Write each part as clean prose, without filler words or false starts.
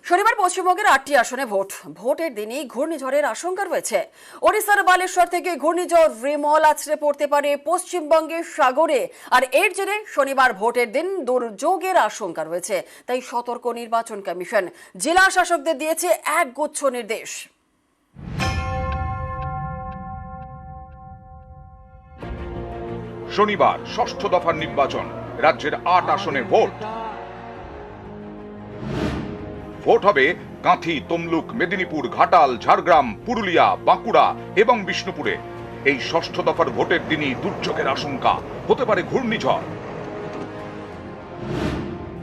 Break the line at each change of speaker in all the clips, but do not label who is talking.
শনিবার পশ্চিমবঙ্গের 8টি আসনে ভোটের দিনই ঘূর্ণিঝড়ের আশঙ্কা রয়েছে। ওড়িশার বালেশ্বর থেকে ঘূর্ণিঝড় রিমল আছড়ে পড়তে পারে পশ্চিমবঙ্গের সাগরে, আর এর জেরে শনিবার ভোটের দিন দুর্যোগের আশঙ্কা রয়েছে। তাই সতর্ক নির্বাচন কমিশন জেলা শাসকদের দিয়েছে একগুচ্ছ নির্দেশ।
শনিবার ষষ্ঠ দফার নির্বাচন, রাজ্যের 8 আসনে ভোট হবে কাঁথি, তমলুক, মেদিনীপুর, ঘাটাল, ঝাড়গ্রাম, পুরুলিয়া, বাঁকুড়া এবং বিষ্ণুপুরে। এই ষষ্ঠ দফার ভোটের দিনই দুর্যোগের আশঙ্কা, হতে পারে ঘূর্ণিঝড়।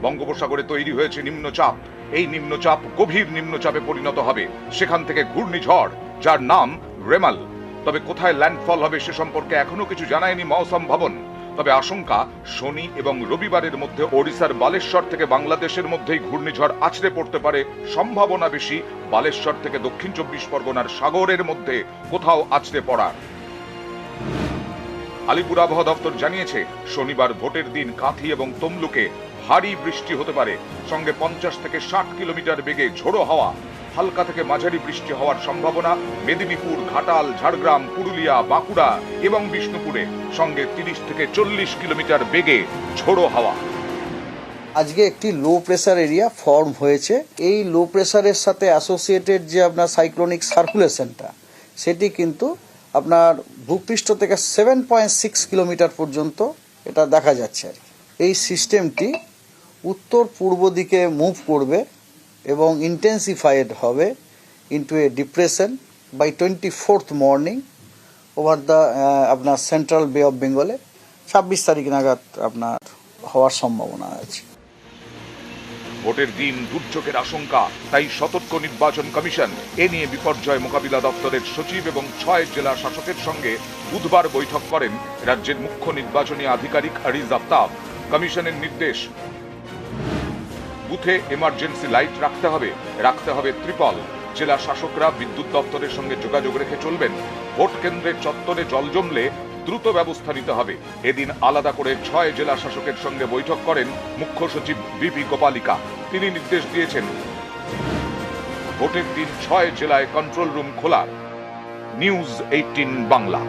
বঙ্গোপসাগরে তৈরি হয়েছে নিম্নচাপ। এই নিম্নচাপ গভীর নিম্নচাপে পরিণত হবে, সেখান থেকে ঘূর্ণিঝড়, যার নাম রেমাল। তবে কোথায় ল্যান্ডফল হবে সে সম্পর্কে এখনো কিছু জানায়নি মৌসম ভবন। তবে আশঙ্কা, শনি এবং রবিবারের মধ্যে ওড়িশার বালেশ্বর থেকে বাংলাদেশের মধ্যেই ঘূর্ণিঝড় আছড়ে পড়তে পারে। সম্ভাবনা বেশি বালেশ্বর থেকে দক্ষিণ 24 পরগনার সাগরের মধ্যে কোথাও আছড়ে পড়ার। আলিপুর আবহাওয়া দপ্তর জানিয়েছে, শনিবার ভোটের দিন কাঁথি এবং তমলুকে ভারী বৃষ্টি হতে পারে, সঙ্গে 50 থেকে 60 কিলোমিটার বেগে ঝোড়ো হাওয়া। হালকা থেকে মাঝারি বৃষ্টি হওয়ার সম্ভাবনা মেদিনীপুর, ঘাটাল, ঝাড়গ্রাম, পুরুলিয়া, বাঁকুড়া এবং বিষ্ণুপুরে, সঙ্গে 30 থেকে 40 কিলোমিটার বেগে ঝোড়ো হাওয়া।
আজকে একটি লো প্রেসার এরিয়া ফর্ম হয়েছে। এই লো প্রেসারের সাথে অ্যাসোসিয়েটেড যে আপনার সাইক্লোনিক সার্কুলেশনটা, সেটি কিন্তু আপনার ভূপৃষ্ঠ থেকে 7.6 কিলোমিটার পর্যন্ত এটা দেখা যাচ্ছে আর কি। এই সিস্টেমটি উত্তর পূর্ব দিকে মুভ করবে এবং ইন্টেন্সিফাইড হবে into a depression by 24th morning over the আপনার সেন্ট্রাল বে অফ বেঙ্গলে 26 তারিখ নাগাদ আপনার হওয়ার সম্ভাবনা আছে।
ভোটের দিন দুর্যোগের আশঙ্কা, তাই সতর্ক নির্বাচন কমিশন। এ নিয়ে বিপর্যয় মোকাবিলা দপ্তরের সচিব এবং 6 জেলা শাসকের সঙ্গে বুধবার বৈঠক করেন রাজ্যের মুখ্য নির্বাচনী আধিকারিক আরিজ আফতাব। কমিশনের নির্দেশ, বুথে এমার্জেন্সি লাইট রাখতে হবে ত্রিপল। জেলা শাসকরা বিদ্যুৎ দপ্তরের সঙ্গে যোগাযোগ রেখে চলবেন। ভোট কেন্দ্রের চত্বরে জল জমলে দ্রুত ব্যবস্থা নিতে হবে। এদিন আলাদা করে 6 জেলা শাসকের সঙ্গে বৈঠক করেন মুখ্য সচিব বিপি গোপালিকা। তিনি নির্দেশ দিয়েছেন, ভোটের দিন 6 জেলায় কন্ট্রোল রুম খোলার। নিউজ 18 বাংলা।